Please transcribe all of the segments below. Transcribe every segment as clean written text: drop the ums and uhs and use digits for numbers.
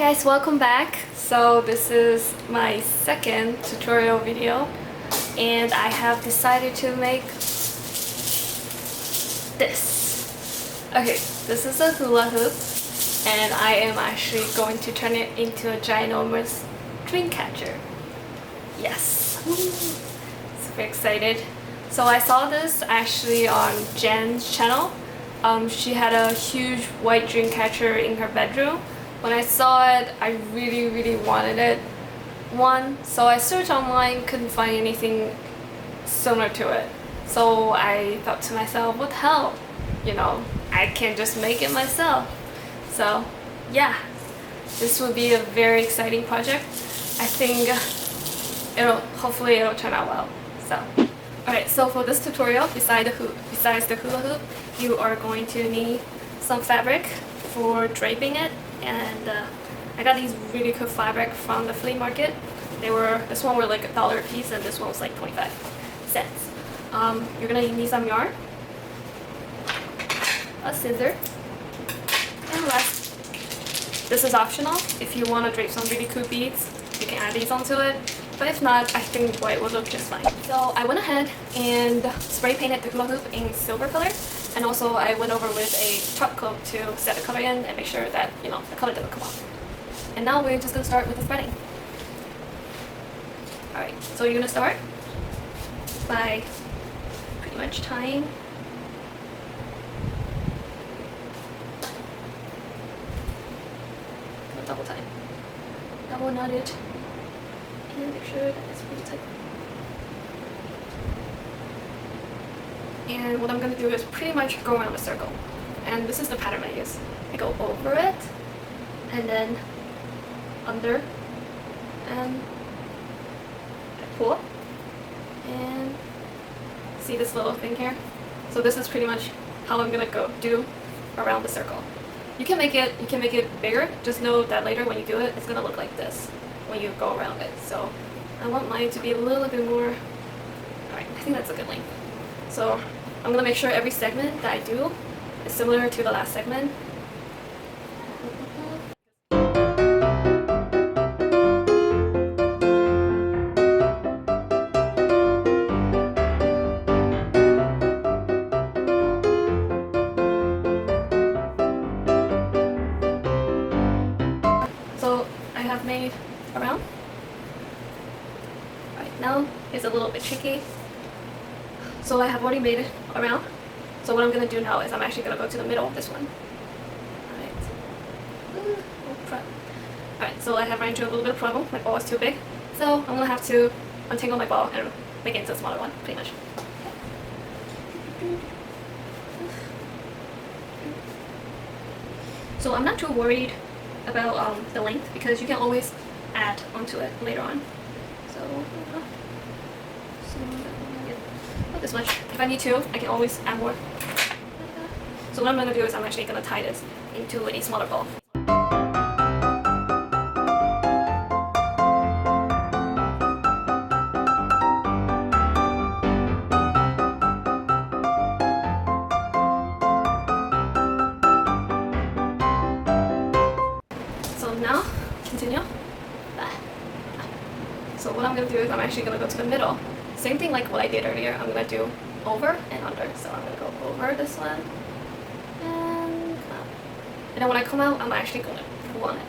guys, welcome back. So this is my second tutorial video and I have decided to make this. Okay, this is a hula hoop and I am actually going to turn it into a ginormous dream catcher. Yes, super excited. So I saw this actually on Jenn's channel. She had a huge white dream catcher in her bedroom. When I saw it, I really wanted one. So I searched online, couldn't find anything similar to it. So I thought to myself, what the hell? You know, I can just make it myself. So yeah, this will be a very exciting project. I think hopefully it'll turn out well. So alright, so for this tutorial, besides the hula hoop, you are going to need some fabric for draping it. And I got these really cool fabric from the flea market. This one were like $1 a piece and this one was like 25 cents. You're gonna need some yarn, a scissor, and last, this is optional. If you want to drape some really cool beads, you can add these onto it. But if not, I think white will look just fine. So I went ahead and spray painted the hula hoop in silver color. And also I went over with a top coat to set the color in and make sure that, you know, the color doesn't come off. And now we're just going to start with the threading. Alright, so you're going to start by pretty much tying double tie. Double knot it and make sure that it's pretty tight. And what I'm going to do is pretty much go around a circle. And this is the pattern I use. I go over it, and then under, and I pull, and see this little thing here? So this is pretty much how I'm going to do around the circle. You can make it bigger. Just know that later when you do it, it's going to look like this when you go around it. So I want mine to be a little bit more. Alright, I think that's a good length. So I'm going to make sure every segment that I do is similar to the last segment. So I have made around. Right now it's a little bit tricky. So I have already made it around. So what I'm going to do now is I'm actually going to go to the middle of this one. Alright, so I have run into a little bit of trouble. My ball is too big. So I'm going to have to untangle my ball and make it into a smaller one, pretty much. So I'm not too worried about the length because you can always add onto it later on. So not this much. If I need to, I can always add more. So what I'm going to do is I'm actually going to tie this into a smaller ball. So now, continue. So what I'm going to do is I'm actually going to go to the middle. Same thing like what I did earlier. I'm going to do over and under. So I'm going to go over this one and come out. And then when I come out, I'm actually going to pull on it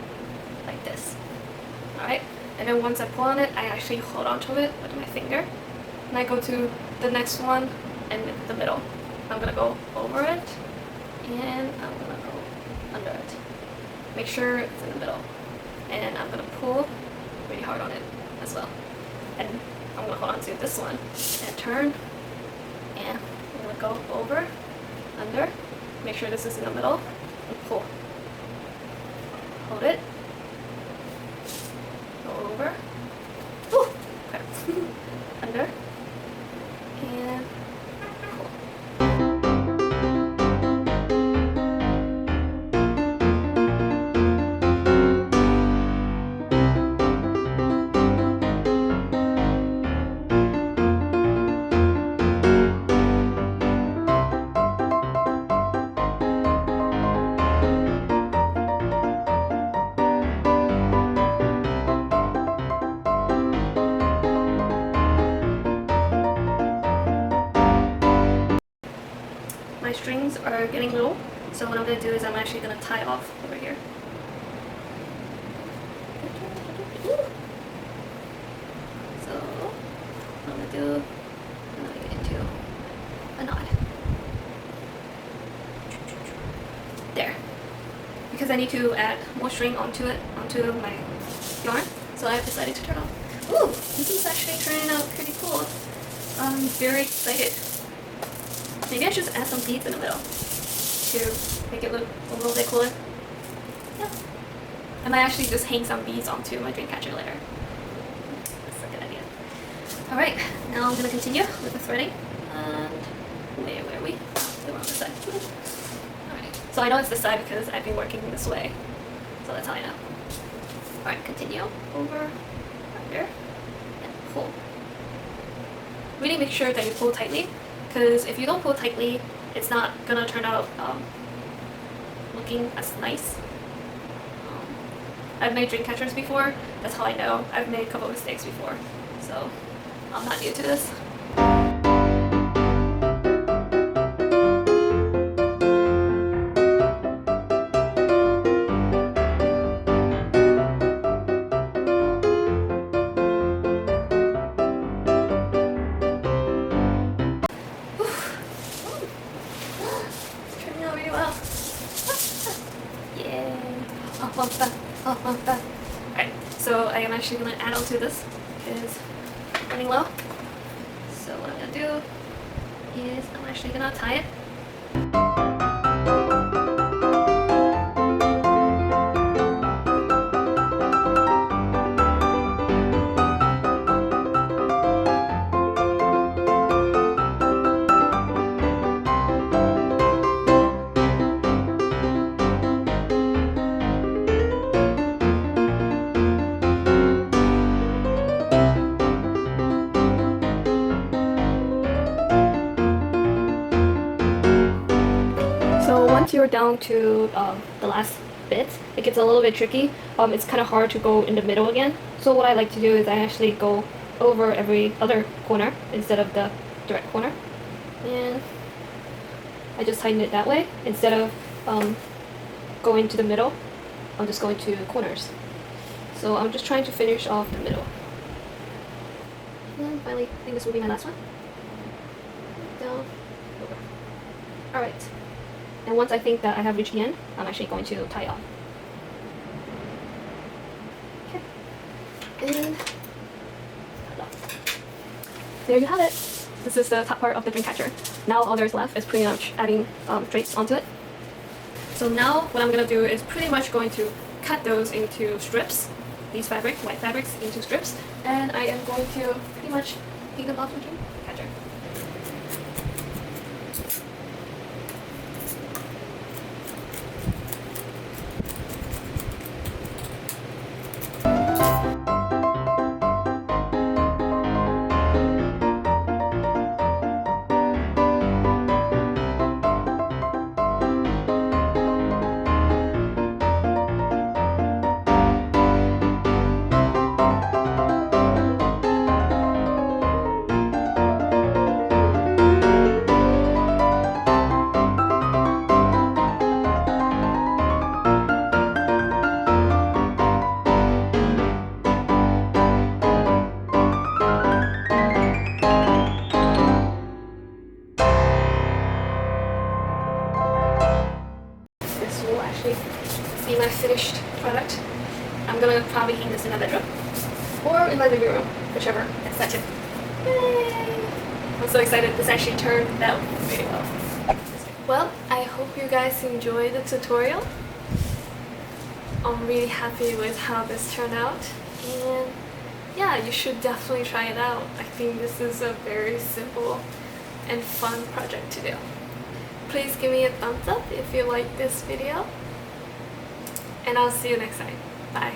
like this. Alright? And then once I pull on it, I actually hold on to it with my finger. And I go to the next one and the middle. I'm going to go over it and I'm going to go under it. Make sure it's in the middle. And I'm going to pull really hard on it as well. And I'm going to hold on to this one and turn, and I'm going to go over, under, make sure this is in the middle, and pull. Hold it, go over, ooh, okay. Under, and pull. strings are getting low, so what I'm going to do is I'm actually going to tie off over here. So what I'm going to do, I'm going to get into a knot. There. Because I need to add more string onto my yarn, so I've decided to turn off. Ooh, this is actually turning out pretty cool. I'm very excited. Maybe I should add some beads in the middle to make it look a little bit cooler. Yeah. I might actually just hang some beads onto my dream catcher later. That's a good idea. Alright, now I'm going to continue with the threading. And where were we? They were on the side. Alright, so I know it's this side because I've been working this way. So that's how I know. Alright, continue over, under, and pull. Really make sure that you pull tightly, because if you don't pull tightly, it's not gonna turn out looking as nice. I've made dream catchers before, that's how I know. I've made a couple of mistakes before, so I'm not new to this. Alright, so I am actually going to add on to this. It's running low. So what I'm going to do is I'm actually going to tie it. Once you're down to the last bit, it gets a little bit tricky. It's kind of hard to go in the middle again. So what I like to do is I actually go over every other corner instead of the direct corner. And I just tighten it that way. Instead of going to the middle, I'm just going to corners. So I'm just trying to finish off the middle. And finally, I think this will be my last one. Down, over. Alright. And once I think that I have reached the end, I'm actually going to tie off. Okay. And there you have it. This is the top part of the dream catcher. Now all there's left is pretty much adding drapes onto it. So now what I'm going to do is pretty much going to cut those into strips. These white fabrics into strips. And I am going to pretty much hang them off the dream catcher. Be my finished product. I'm gonna probably hang this in my bedroom or in my living room, whichever is set to. Yay! I'm so excited. This actually turned out really well. Well, I hope you guys enjoyed the tutorial. I'm really happy with how this turned out, and yeah, you should definitely try it out. I think this is a very simple and fun project to do. Please give me a thumbs up if you like this video. And I'll see you next time. Bye.